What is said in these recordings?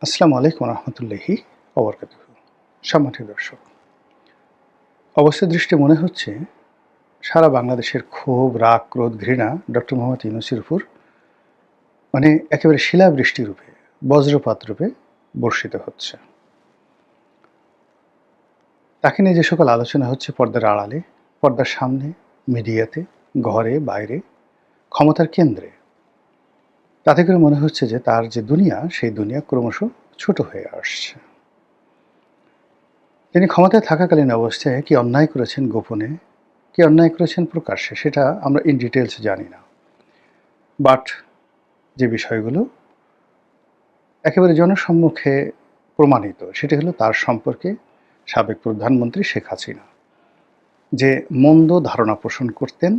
আসসালামু আলাইকুম রহমতুল্লাহি ওবরকাতুহু। সম্মানিত দর্শক, অবস্থা দৃষ্টে মনে হচ্ছে সারা বাংলাদেশের ক্ষোভ, রাগ, ক্রোধ, ঘৃণা ডক্টর মোহাম্মদ ইউনূসের উপর একেবারে শিলাবৃষ্টি রূপে, বজ্রপাত রূপে বর্ষিত হচ্ছে। তাকে নিয়ে যে সকল আলোচনা হচ্ছে পর্দার আড়ালে, পর্দার সামনে, মিডিয়াতে, ঘরে, বাইরে, ক্ষমতার কেন্দ্রে, তাতে করে মনে হচ্ছে যে তার যে দুনিয়া, সেই দুনিয়া ক্রমশ ছোট হয়ে আসছে। তিনি ক্ষমতায় থাকাকালীন অবস্থায় কি অন্যায় করেছেন গোপনে, কি অন্যায় করেছেন প্রকাশ্যে, সেটা আমরা ইন ডিটেলস জানি না। বাট যে বিষয়গুলো একেবারে জনসম্মুখে প্রমাণিত, সেটি হলো তার সম্পর্কে সাবেক প্রধানমন্ত্রী শেখ হাসিনা যে মন্দ ধারণা পোষণ করতেন,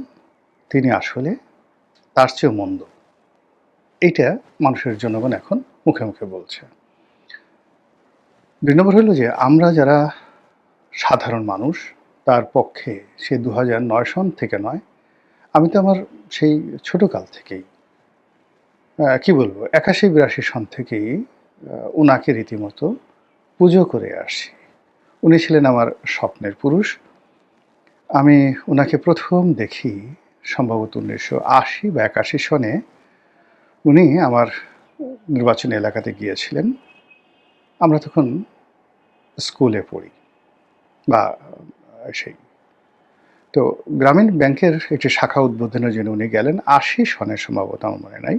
তিনি আসলে তার চেয়েও মন্দ। এইটা মানুষের জনগণ এখন মুখে মুখে বলছে। ২ নম্বর হলো যে আমরা যারা সাধারণ মানুষ, তার পক্ষে সে ২০০৯ সন থেকে নয়, আমি তো আমার সেই ছোটকাল থেকেই কি বলবো, ৮১-৮২ সন থেকেই উনাকে রীতিমতো পুজো করে আসি। উনি ছিলেন আমার স্বপ্নের পুরুষ। আমি উনাকে প্রথম দেখি সম্ভবত ১৯৮০ বা ৮১ সনে। উনি আমার নির্বাচনী এলাকাতে গিয়েছিলেন। আমরা তখন স্কুলে পড়ি বা সেই। তো গ্রামীণ ব্যাংকের একটি শাখা উদ্বোধনের জন্য উনি গেলেন ৮০ সনে সম্ভবত, আমার মনে নাই।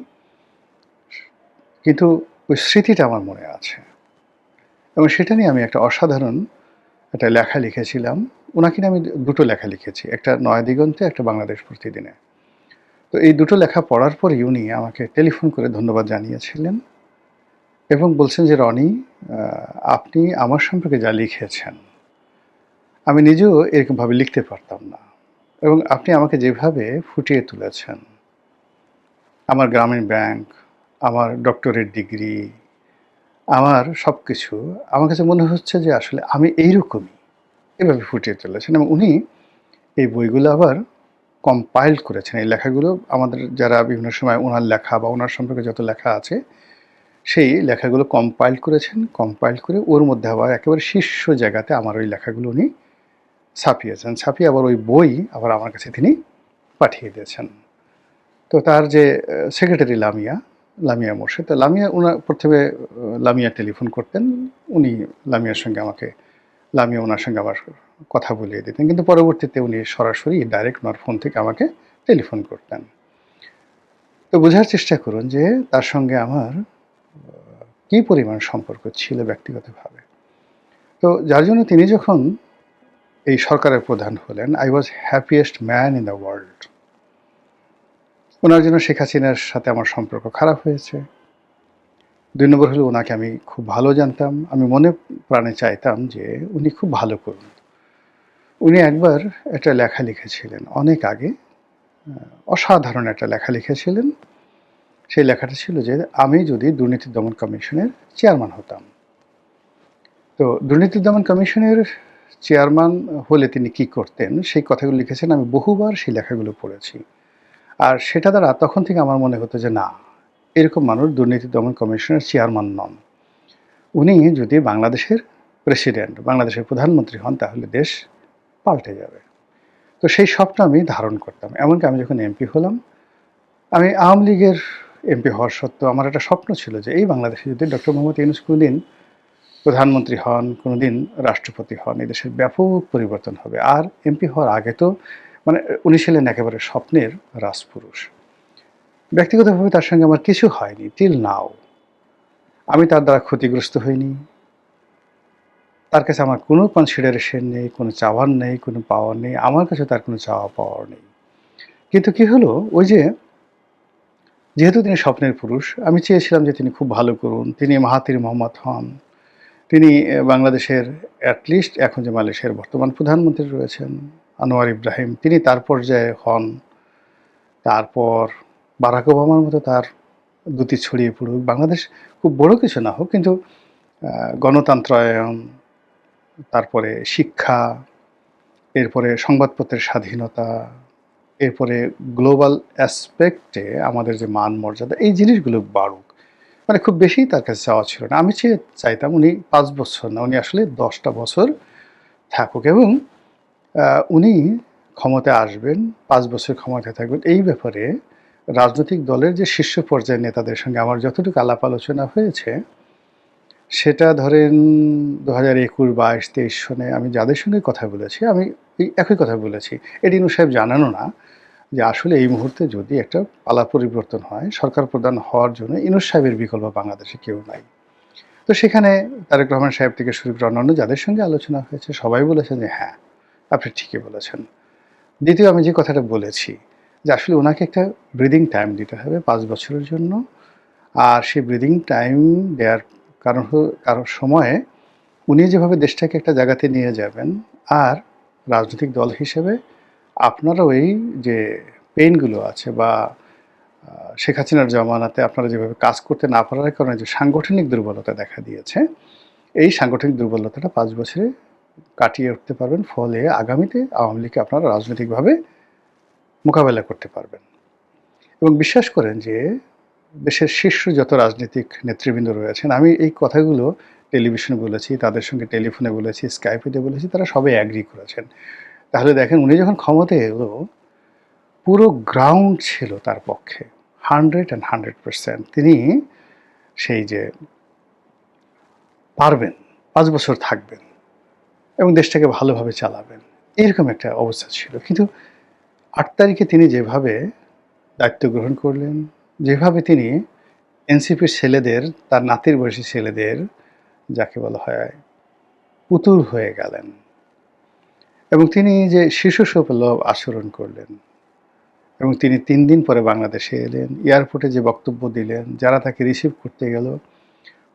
কিন্তু ওই স্মৃতিটা আমার মনে আছে এবং সেটা নিয়ে আমি একটা অসাধারণ একটা লেখা লিখেছিলাম। উনাকে নিয়ে আমি দুটো লেখা লিখেছি, একটা নয়াদিগন্তে, একটা বাংলাদেশ প্রতিদিনে। তো এই দুটো লেখা পড়ার পরই উনি আমাকে টেলিফোন করে ধন্যবাদ জানিয়েছিলেন এবং বলছেন যে, রনি, আপনি আমার সম্পর্কে যা লিখেছেন আমি নিজেও এরকমভাবে লিখতে পারতাম না, এবং আপনি আমাকে যেভাবে ফুটিয়ে তুলেছেন, আমার গ্রামীণ ব্যাংক, আমার ডক্টরেট ডিগ্রি, আমার সব কিছু, আমার কাছে মনে হচ্ছে যে আসলে আমি এইরকমই, এভাবে ফুটিয়ে তুলেছেন। এবং উনি এই বইগুলো আবার কম্পাইল করেছেন। এই লেখাগুলো আমাদের যারা বিভিন্ন সময় ওনার লেখা বা ওনার সম্পর্কে যত লেখা আছে, সেই লেখাগুলো কম্পাইল করেছেন। কম্পাইল করে ওর মধ্যে আবার একেবারে শীর্ষ জায়গাতে আমার ওই লেখাগুলো উনি ছাপিয়েছেন। ছাপিয়ে আবার ওই বই আবার আমার কাছে তিনি পাঠিয়ে দিয়েছেন। তো তার যে সেক্রেটারি লামিয়া মোর্শেদ, তো লামিয়া ওনার প্রথমে লামিয়া টেলিফোন করতেন। উনি লামিয়ার সঙ্গে লামিয়া ওনার সঙ্গে আমার কথা বলিয়ে দিতেন। কিন্তু পরবর্তীতে উনি সরাসরি ডাইরেক্ট ওনার ফোন থেকে আমাকে টেলিফোন করতেন। তো বোঝার চেষ্টা করুন যে তার সঙ্গে আমার কী পরিমাণ সম্পর্ক ছিল ব্যক্তিগতভাবে। তো যার জন্য তিনি যখন এই সরকারের প্রধান হলেন, I was happiest man in the world. ওনার জন্য শেখ হাসিনার সাথে আমার সম্পর্ক খারাপ হয়েছে। ২ নম্বর হলো ওনাকে আমি খুব ভালো জানতাম। আমি মনে প্রাণে চাইতাম যে উনি খুব ভালো করুন। উনি একবার একটা লেখা লিখেছিলেন অনেক আগে, অসাধারণ একটা লেখা লিখেছিলেন। সেই লেখাটা ছিল যে, আমি যদি দুর্নীতি দমন কমিশনের চেয়ারম্যান হতাম। তো দুর্নীতি দমন কমিশনের চেয়ারম্যান হলে তিনি কি করতেন, সেই কথাগুলো লিখেছেন। আমি বহুবার সেই লেখাগুলো পড়েছি। আর সেটা দ্বারা তখন থেকে আমার মনে হতো যে না, এরকম মানুষ দুর্নীতি দমন কমিশনের চেয়ারম্যান নন। উনি যদি বাংলাদেশের প্রেসিডেন্ট, বাংলাদেশের প্রধানমন্ত্রী হন, তাহলে দেশ পাল্টে যাবে। তো সেই স্বপ্ন আমি ধারণ করতাম। এমনকি আমি যখন এমপি হলাম, আমি আওয়ামী লীগের এমপি হওয়ার সত্ত্বেও আমার একটা স্বপ্ন ছিল যে এই বাংলাদেশে যদি ডক্টর মোহাম্মদ ইউনূস কোনোদিন প্রধানমন্ত্রী হন, কোনোদিন রাষ্ট্রপতি হন, এই দেশের ব্যাপক পরিবর্তন হবে। আর এমপি হওয়ার আগে তো উনি ছিলেন একেবারে স্বপ্নের রাজপুরুষ। ব্যক্তিগতভাবে তার সঙ্গে আমার কিছু হয়নি টিল নাও। আমি তার দ্বারা ক্ষতিগ্রস্ত হইনি। তার কাছে আমার কোনো কনসিডারেশন নেই, কোনো চাওয়ার নেই, কোনো পাওয়ার নেই। আমার কাছে তার কোনো চাওয়া পাওয়ার নেই। কিন্তু কি হলো, ওই যে যেহেতু তিনি স্বপ্নের পুরুষ, আমি চেয়েছিলাম যে তিনি খুব ভালো করুন, তিনি মাহাথির মোহাম্মদ হন, তিনি বাংলাদেশের অ্যাটলিস্ট এখন যে মালয়েশিয়ার বর্তমান প্রধানমন্ত্রী রয়েছেন আনোয়ার ইব্রাহিম, তিনি তার পর্যায়ে হন। তারপর বারাক ওবামার মতো তার দ্যুতি ছড়িয়ে পড়ুক। বাংলাদেশ খুব বড় কিছু না হোক, কিন্তু গণতন্ত্রায়ন, তারপরে শিক্ষা, এরপরে সংবাদপত্রের স্বাধীনতা, এরপরে গ্লোবাল অ্যাসপেক্টে আমাদের যে মান মর্যাদা, এই জিনিসগুলো বাড়ুক। মানে খুব বেশি তার কাছে চাওয়া ছিল না। আমি চাইতাম উনি ৫ বছর না, উনি আসলে ১০টা বছর থাকুক এবং উনি ক্ষমতায় আসবেন, ৫ বছর ক্ষমতায় থাকবেন। এই ব্যাপারে রাজনৈতিক দলের যে শীর্ষ পর্যায়ের নেতাদের সঙ্গে আমার যতটুকু আলাপ আলোচনা হয়েছে, সেটা ধরেন ২০২১, ২২, ২৩ সনে আমি যাদের সঙ্গে কথা বলেছি, আমি এই একই কথা বলেছি। এটি ইনু সাহেব জানানও না যে আসলে এই মুহূর্তে যদি একটা পালা পরিবর্তন হয়, সরকার প্রধান হওয়ার জন্য ইউনূস সাহেবের বিকল্প বাংলাদেশে কেউ নাই। তো সেখানে তারেক রহমান সাহেব থেকে শুরু করে অন্যান্য যাদের সঙ্গে আলোচনা হয়েছে সবাই বলেছেন যে হ্যাঁ, আপনি ঠিকই বলেছেন। দ্বিতীয় আমি যে কথাটা বলেছি যে আসলে ওনাকে একটা ব্রিদিং টাইম দিতে হবে ৫ বছরের জন্য। আর সেই ব্রিদিং টাইম দেওয়ার কারণ সময়ে উনি যেভাবে দেশটাকে একটা জায়গাতে নিয়ে যাবেন, আর রাজনৈতিক দল হিসেবে আপনারাও এই যে পেইনগুলো আছে বা শেখ হাসিনার জমানাতে আপনারা যেভাবে কাজ করতে না পারার কারণে যে সাংগঠনিক দুর্বলতা দেখা দিয়েছে, এই সাংগঠনিক দুর্বলতাটা ৫ বছরে কাটিয়ে উঠতে পারবেন। ফলে আগামীতে আওয়ামী লীগকে আপনারা রাজনৈতিকভাবে মোকাবেলা করতে পারবেন। এবং বিশ্বাস করেন যে দেশের শীর্ষ যত রাজনৈতিক নেতৃবৃন্দ রয়েছেন, আমি এই কথাগুলো টেলিভিশনে বলেছি, তাদের সঙ্গে টেলিফোনে বলেছি, স্কাইপে বলেছি, তারা সবাই অ্যাগ্রি করেছেন। তাহলে দেখেন উনি যখন ক্ষমতায় এলো, পুরো গ্রাউন্ড ছিল তার পক্ষে 100% তিনি সেই যে পারবেন, ৫ বছর থাকবেন এবং দেশটাকে ভালোভাবে চালাবেন, এরকম একটা অবস্থা ছিল। কিন্তু ৮ তারিখে তিনি যেভাবে দায়িত্ব গ্রহণ করলেন, যেভাবে তিনি এনসিপির ছেলেদের, তার নাতির বয়সী ছেলেদের, যাকে বলা হয় পুতুল হয়ে গেলেন এবং তিনি যে শিশুসুলভ আচরণ করলেন এবং তিনি ৩ দিন পরে বাংলাদেশে এলেন, এয়ারপোর্টে যে বক্তব্য দিলেন, যারা তাকে রিসিভ করতে গেল,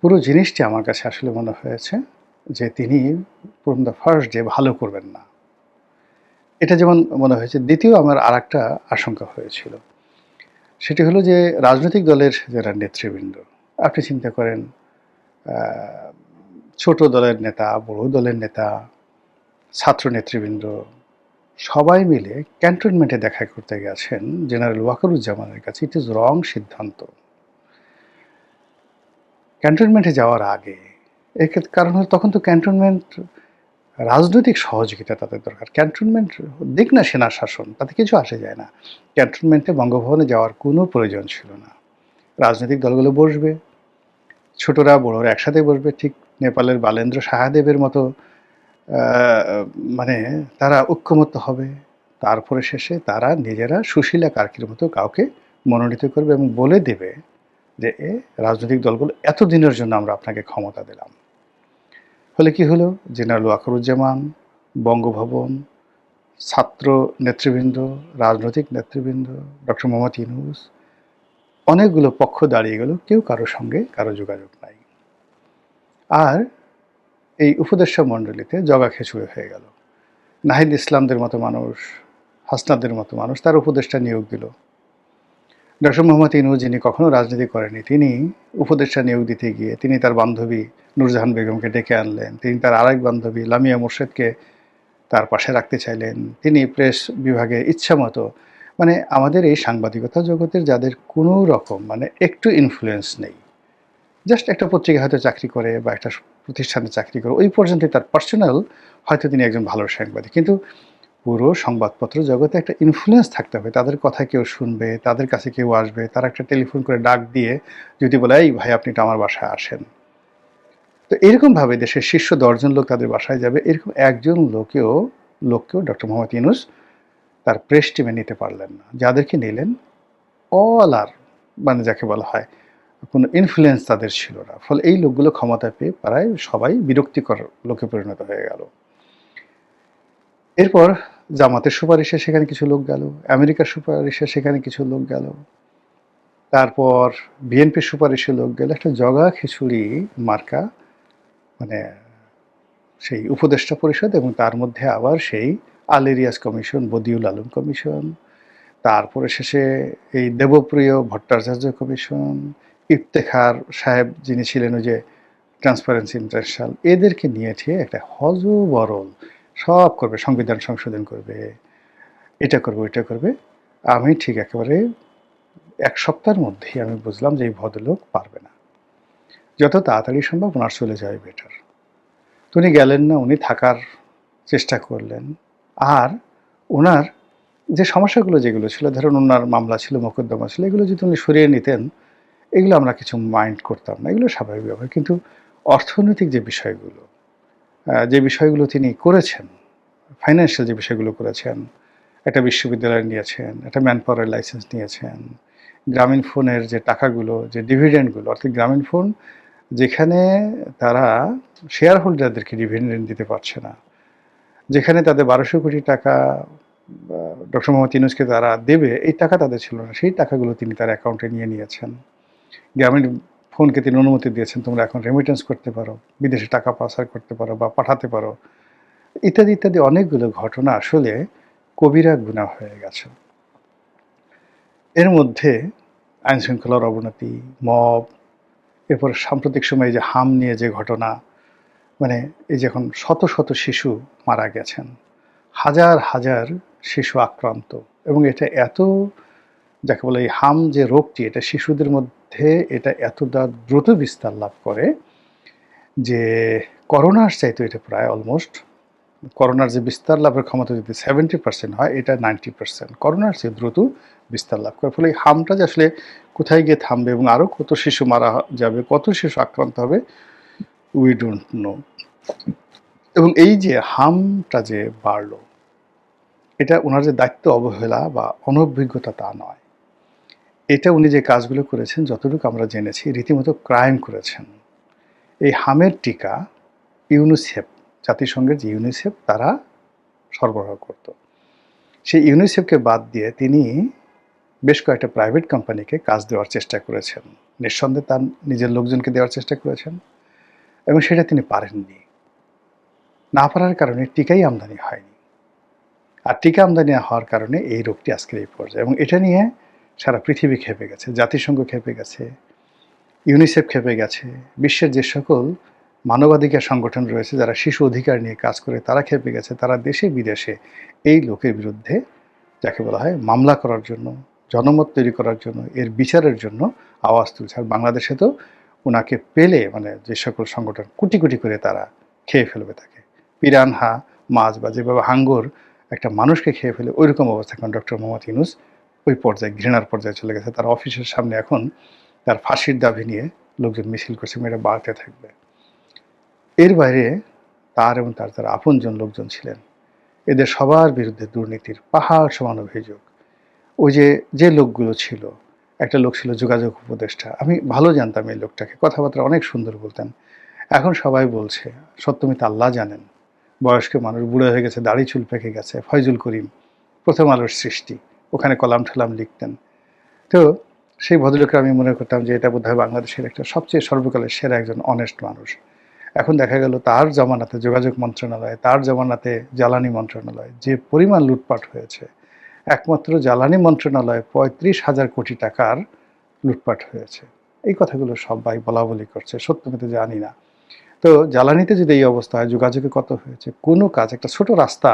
পুরো জিনিসটি আমার কাছে আসলে মনে হয়েছে যে তিনি ফ্রম দ্য ফার্স্ট ডে ভালো করবেন না। এটা যেমন মনে হয়েছে। দ্বিতীয় আমার আরেকটা আশঙ্কা হয়েছিল। সেটি হলো যে রাজনৈতিক দলের যারা নেতৃবৃন্দ, আপনি চিন্তা করেন ছোট দলের নেতা, বড় দলের নেতা, ছাত্র নেতৃবৃন্দ সবাই মিলে ক্যান্টনমেন্টে দেখা করতে গেছেন জেনারেল ওয়াকারুজ্জামানের কাছে। ইট ইজ রং সিদ্ধান্ত। ক্যান্টনমেন্টে যাওয়ার আগে এর কারণ হলো তখন তো ক্যান্টনমেন্ট রাজনৈতিক সহযোগিতা তাদের দরকার। ক্যান্টনমেন্ট দিক না সেনা শাসন, তাতে কিছু আসে যায় না। ক্যান্টনমেন্টে বঙ্গভবনে যাওয়ার কোনো প্রয়োজন ছিল না। রাজনৈতিক দলগুলো বসবে, ছোটরা বড়রা একসাথে বসবে, ঠিক নেপালের বালেন্দ্র সাহাদেবের মতো মানে তারা ঐক্যমত্য হবে। তারপরে শেষে তারা নিজেরা সুশীলা কার্কির মতো কাউকে মনোনীত করবে এবং বলে দেবে যে রাজনৈতিক দলগুলো এতদিনের জন্য আমরা আপনাকে ক্ষমতা দিলাম। ফলে কি হলো, জেনারেল ওয়াকারুজ্জামান, বঙ্গভবন, ছাত্র নেতৃবৃন্দ, রাজনৈতিক নেতৃবৃন্দ, ডক্টর মোহাম্মদ ইউনূস, অনেকগুলো পক্ষ দাঁড়িয়ে গেল, কেউ কারোর সঙ্গে কারো যোগাযোগ নাই। আর এই উপদেষ্টা মণ্ডলীতে জগা খিচুড়ি হয়ে গেল। নাহিদ ইসলামদের মতো মানুষ, হাসনাদের মতো মানুষ তার উপদেষ্টা নিয়োগ দিল। ডক্টর মোহাম্মদ ইউনূস, যিনি কখনো রাজনীতি করেনি, তিনি উপদেষ্টা নিয়োগ দিতে গিয়ে তিনি তার বান্ধবী নূরজাহান বেগমকে ডেকে আনলেন। তিনি তার আরেক বান্ধবী লামিয়া মোর্শেদকে তার পাশে রাখতে চাইলেন। তিনি প্রেস বিভাগে ইচ্ছামতো, মানে আমাদের এই সাংবাদিকতা জগতের যাদের কোনো রকম মানে একটু ইনফ্লুয়েন্স নেই, জাস্ট একটা পত্রিকা হয়তো চাকরি করে বা একটা প্রতিষ্ঠানে চাকরি করে, ওই পর্যন্তই তার পার্সোনাল, হয়তো তিনি একজন ভালো সাংবাদিক, কিন্তু পুরো সংবাদপত্র জগতে একটা ইনফ্লুয়েন্স থাকতে হবে। তাদের কথা কেউ শুনবে, তাদের কাছে কেউ আসবে, তারা একটা টেলিফোন করে ডাক দিয়ে যদি বলে এই ভাই আপনি তো আমার বাসায় আসেন, তো এরকমভাবে দেশের শীর্ষ ১০ জন লোক তাদের বাসায় যাবে, এরকম একজন লোককেও ডক্টর মোহাম্মদ ইউনূস তার প্রেস টিমে নিতে পারলেন না। যাদেরকে নিলেন অল আর মানে যাকে বলা হয় কোনো ইনফ্লুয়েন্স তাদের ছিল না। ফলে এই লোকগুলো ক্ষমতা পেয়ে প্রায় সবাই বিরক্তিকর লোকে পরিণত হয়ে গেল। এরপর জামাতের সুপারিশে সেখানে কিছু লোক গেল, আমেরিকার সুপারিশে সেখানে কিছু লোক গেল, তারপর বিএনপির সুপারিশে লোক গেল। একটা জগা খিচুড়ি মার্কা মানে সেই উপদেষ্টা পরিষদ এবং তার মধ্যে আবার সেই আল ইরিয়াস কমিশন, বদিউল আলম কমিশন, তারপরে শেষে এই দেবপ্রিয় ভট্টাচার্য কমিশন, ইফতেখার সাহেব যিনি ছিলেন ওই যে ট্রান্সপারেন্সি ইন্টারন্যাশনাল, এদেরকে নিয়ে ঠিয়ে একটা হযবরল সব করবে, সংবিধান সংশোধন করবে, এটা করবে ওইটা করবে। আমি ঠিক একেবারে ১ সপ্তাহের মধ্যেই আমি বুঝলাম যে এই ভদ্রলোক পারবে না। যত তাড়াতাড়ি সম্ভব ওনার চলে যাওয়াই বেটার। তো উনি গেলেন না, উনি থাকার চেষ্টা করলেন। আর ওনার যে সমস্যাগুলো যেগুলো ছিল, ধরুন ওনার মামলা ছিল, মোকদ্দমা ছিল, এগুলো যদি উনি সরিয়ে নিতেন, এগুলো আমরা কিছু মাইন্ড করতাম না, এগুলো স্বাভাবিক ব্যাপার। কিন্তু অর্থনৈতিক যে বিষয়গুলো, যে বিষয়গুলো তিনি করেছেন, ফাইন্যান্সিয়াল যে বিষয়গুলো করেছেন, একটা বিশ্ববিদ্যালয় নিয়েছেন, একটা ম্যান পাওয়ারের লাইসেন্স নিয়েছেন, গ্রামীণ ফোনের যে টাকাগুলো, যে ডিভিডেন্ডগুলো, অর্থাৎ গ্রামীণ ফোন যেখানে তারা শেয়ার হোল্ডারদেরকে ডিভিডেন্ড দিতে পারছে না, যেখানে তাদের ১২০০ কোটি টাকা ডক্টর মোহাম্মদ ইউনূসকে তারা দেবে, এই টাকা তাদের ছিল না, সেই টাকাগুলো তিনি তার অ্যাকাউন্টে নিয়ে নিয়েছেন। গ্রামীণ ফোনকে তিনি অনুমতি দিয়েছেন, তোমরা এখন রেমিটেন্স করতে পারো, বিদেশে টাকা পাচার করতে পারো বা পাঠাতে পারো, ইত্যাদি ইত্যাদি অনেকগুলো ঘটনা আসলে কবিরা গুনাহ হয়ে গেছে। এর মধ্যে আইন শৃঙ্খলার অবনতি, মব, এরপর সাম্প্রতিক সময়ে যে হাম নিয়ে যে ঘটনা, মানে এই যে এখন শত শত শিশু মারা গেছেন, হাজার হাজার শিশু আক্রান্ত, এবং এটা এত, যাকে বলে এই হাম যে রোগটি, এটা শিশুদের মধ্যে এটা এতটা দ্রুত বিস্তার লাভ করে যে করোনার চাইতে এটা প্রায় অলমোস্ট, করোনার যে বিস্তার লাভের ক্ষমতা যদি 70% হয়, এটা 90%, করোনার চেয়ে দ্রুত বিস্তার লাভ করে। ফলে এই হামটা যে আসলে কোথায় গিয়ে থামবে এবং আরও কত শিশু মারা যাবে, কত শিশু আক্রান্ত হবে, উই ডোন্ট নো। এবং এই যে হামটা যে বাড়লো, এটা ওনার যে দায়িত্ব অবহেলা বা অনভিজ্ঞতা তা নয়, এটা উনি যে কাজগুলো করেছেন যতটুকু আমরা জেনেছি রীতিমতো ক্রাইম করেছেন। এই হামের টিকা ইউনিসেফ, জাতিসংঘের যে ইউনিসেফ, তারা সরবরাহ করত। সেই ইউনিসেফকে বাদ দিয়ে তিনি বেশ কয়েকটা প্রাইভেট কোম্পানিকে কাজ দেওয়ার চেষ্টা করেছেন, নিঃসন্দেহে তার নিজের লোকজনকে দেওয়ার চেষ্টা করেছেন, এবং সেটা তিনি পারেননি। না পারার কারণে টিকাই আমদানি হয়নি, আর টিকা আমদানি হওয়ার কারণে এই রোগটি আজকের এই পর্যায়ে। এবং এটা নিয়ে সারা পৃথিবী খেপে গেছে, জাতিসংঘ খেপে গেছে, ইউনিসেফ খেপে গেছে, বিশ্বের যে সকল মানবাধিকার সংগঠন রয়েছে যারা শিশু অধিকার নিয়ে কাজ করে তারা খেপে গেছে। তারা দেশে বিদেশে এই লোকের বিরুদ্ধে, যাকে বলা হয় মামলা করার জন্য, জনমত তৈরি করার জন্য, এর বিচারের জন্য আওয়াজ তুলছে। আর বাংলাদেশে তো ওনাকে পেলে মানে যে সকল সংগঠন কোটি কোটি করে তারা খেয়ে ফেলবে তাকে, পিরানহা মাছ বা যেভাবে হাঙ্গর একটা মানুষকে খেয়ে ফেলে, ওই রকম অবস্থা। এখন ডক্টর মোহাম্মদ ইউনূস ওই পর্যায়ে, ঘৃণার পর্যায়ে চলে গেছে। তার অফিসের সামনে এখন তার ফাঁসির দাবি নিয়ে লোকজন মিছিল করছে, এটা বাড়তে থাকবে। এর বাইরে তার এবং তার যারা আপনজন লোকজন ছিলেন, এদের সবার বিরুদ্ধে দুর্নীতির পাহাড় সমান অভিযোগ। ওই যে যে লোকগুলো ছিল, একটা লোক ছিল যোগাযোগ উপদেষ্টা, আমি ভালো জানতাম এই লোকটাকে, কথাবার্তা অনেক সুন্দর বলতেন। এখন সবাই বলছে সত্যমিত আল্লাহ জানেন, বয়স্ক মানুষ, বুড়ো হয়ে গেছে, দাড়ি চুল পেকে গেছে। ফয়জুল করিম, প্রথম আলোর সৃষ্টি, ওখানে কলাম ঠলাম লিখতেন। তো সেই ভদ্রলোককে আমি মনে করতাম যে এটা বোধহয় বাংলাদেশের একটা সবচেয়ে সর্বকালের সেরা একজন অনেস্ট মানুষ। এখন দেখা গেল তার জমানাতে যোগাযোগ মন্ত্রণালয়, তার জমানাতে জ্বালানি মন্ত্রণালয় যে পরিমাণ লুটপাট হয়েছে, একমাত্র জ্বালানি মন্ত্রণালয়ে ৩৫,০০০ কোটি টাকার লুটপাট হয়েছে। এই কথাগুলো সবাই বলাবলি করছে, সত্যমিত জানি না। তো জ্বালানিতে যদি এই অবস্থা হয়, যোগাযোগে কত হয়েছে? কোনো কাজ, একটা ছোট রাস্তা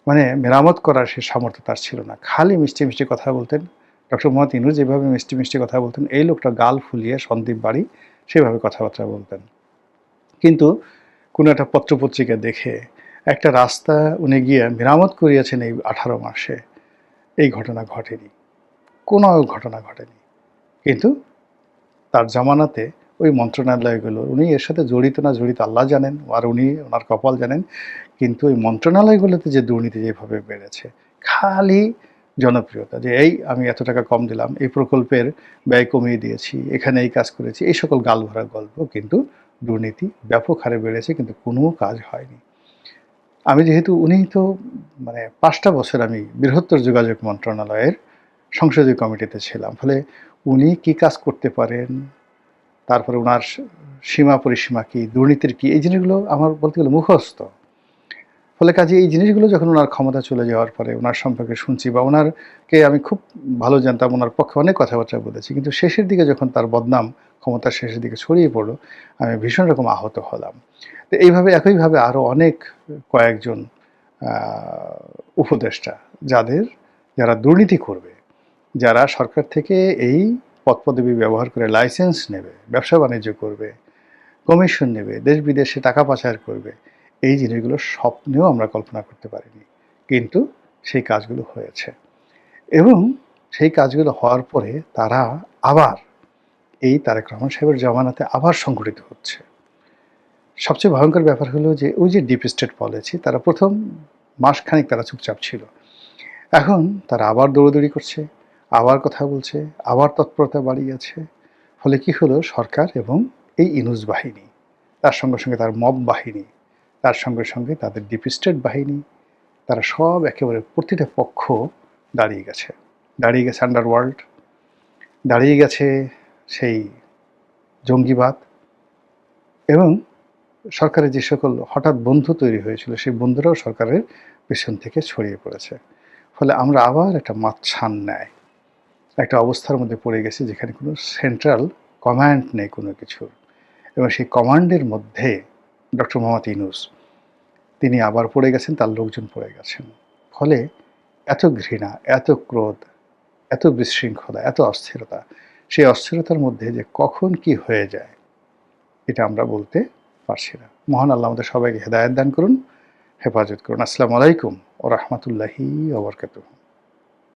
মানে মেরামত করার সে সামর্থ্য তার ছিল না। খালি মিষ্টি মিষ্টি কথা বলতেন। ডক্টর মোহাম্মদ ইউনূস যেভাবে মিষ্টি মিষ্টি কথা বলতেন, এই লোকটা গাল ফুলিয়ে সন্দীপ বাড়ি সেভাবে কথাবার্তা বলতেন। কিন্তু কোনো একটা পত্রপত্রিকা দেখে একটা রাস্তা উনি গিয়ে মেরামত করিয়েছেন এই 18 মাসে, এই ঘটনা ঘটেনি, কোনো ঘটনা ঘটেনি। কিন্তু তার জামানাতে ওই মন্ত্রণালয়গুলো, উনি এর সাথে জড়িত না জড়িত আল্লাহ জানেন, আর উনি ওনার কপাল জানেন, কিন্তু ওই মন্ত্রণালয়গুলোতে যে দুর্নীতি যেভাবে বেড়েছে, খালি জনপ্রিয়তা, যে এই আমি এত টাকা কম দিলাম, এই প্রকল্পের ব্যয় কমিয়ে দিয়েছি, এখানে এই কাজ করেছি, এই সকল গাল ভরা গল্প। কিন্তু দুর্নীতি ব্যাপক হারে বেড়েছে, কিন্তু কোনো কাজ হয়নি। আমি যেহেতু, উনি তো মানে 5টা বছর আমি বৃহত্তর যোগাযোগ মন্ত্রণালয়ের সংসদীয় কমিটিতে ছিলাম, ফলে উনি কি কাজ করতে পারেন, তারপরে ওনার সীমা পরিসীমা কী, দুর্নীতির কী, এই জিনিসগুলো আমার বলতে গেলে মুখস্থ। ফলে কাজে এই জিনিসগুলো যখন ওনার ক্ষমতা চলে যাওয়ার পরে ওনার সম্পর্কে শুনছি, বা ওনারকে আমি খুব ভালো জানতাম, ওনার পক্ষে অনেক কথাবার্তা বলেছি, কিন্তু শেষের দিকে যখন তার বদনাম ক্ষমতার শেষের দিকে ছড়িয়ে পড়লো, আমি ভীষণ রকম আহত হলাম। তো এইভাবে একইভাবে আরও অনেক কয়েকজন উপদেষ্টা, যারা দুর্নীতি করবে, যারা সরকার থেকে এই পদপদবি ব্যবহার করে লাইসেন্স নেবে, ব্যবসা বাণিজ্য করবে, কমিশন নেবে, দেশ বিদেশে টাকা পাচার করবে, এই জিনিসগুলো স্বপ্নেও আমরা কল্পনা করতে পারিনি, কিন্তু সেই কাজগুলো হয়েছে। এবং সেই কাজগুলো হওয়ার পরে তারা আবার এই তারেক রহমান সাহেবের জমানাতে আবার সংগঠিত হচ্ছে। সবচেয়ে ভয়ঙ্কর ব্যাপার হলো যে ওই যে ডিপ স্টেট পলিসি, তারা প্রথম মাসখানেক তারা চুপচাপ ছিল, এখন তারা আবার দৌড়াদৌড়ি করছে, আবার কথা বলছে, আবার তৎপরতা বাড়িয়েছে। ফলে কি হলো, সরকার এবং এই ইনুস বাহিনী, তার সঙ্গে সঙ্গে তার মব বাহিনী, তার সঙ্গে সঙ্গে তাদের ডিপ স্টেট বাহিনী, তারা সব একেবারে প্রতিটা পক্ষ দাঁড়িয়ে গেছে। দাঁড়িয়ে গেছে আন্ডারওয়ার্ল্ড, দাঁড়িয়ে গেছে সেই জঙ্গিবাদ, এবং সরকারের যে সকল হঠাৎ বন্ধু তৈরি হয়েছিল সেই বন্ধুরাও সরকারের পেছন থেকে ছড়িয়ে পড়েছে। ফলে আমরা আবার একটা মাঝখান ন্যায় একটা অবস্থার মধ্যে পড়ে গেছি, যেখানে কোনো সেন্ট্রাল কমান্ড নেই কোনো কিছুর। এবং সেই কমান্ডের মধ্যে ডক্টর মোহাম্মদ ইউনূস, তিনি আবার পড়ে গেছেন, তার লোকজন পড়ে গেছেন। ফলে এত ঘৃণা, এত ক্রোধ, এত বিশৃঙ্খলা, এত অস্থিরতা, সেই অস্থিরতার মধ্যে যে কখন কি হয়ে যায় এটা আমরা বলতে পারছি না। মহান আল্লাহ আমাদের সবাইকে হেদায়েত দান করুন, হেফাজত করুন। আসসালামু আলাইকুম ওয়া রাহমাতুল্লাহি ওয়া বারাকাতুহু।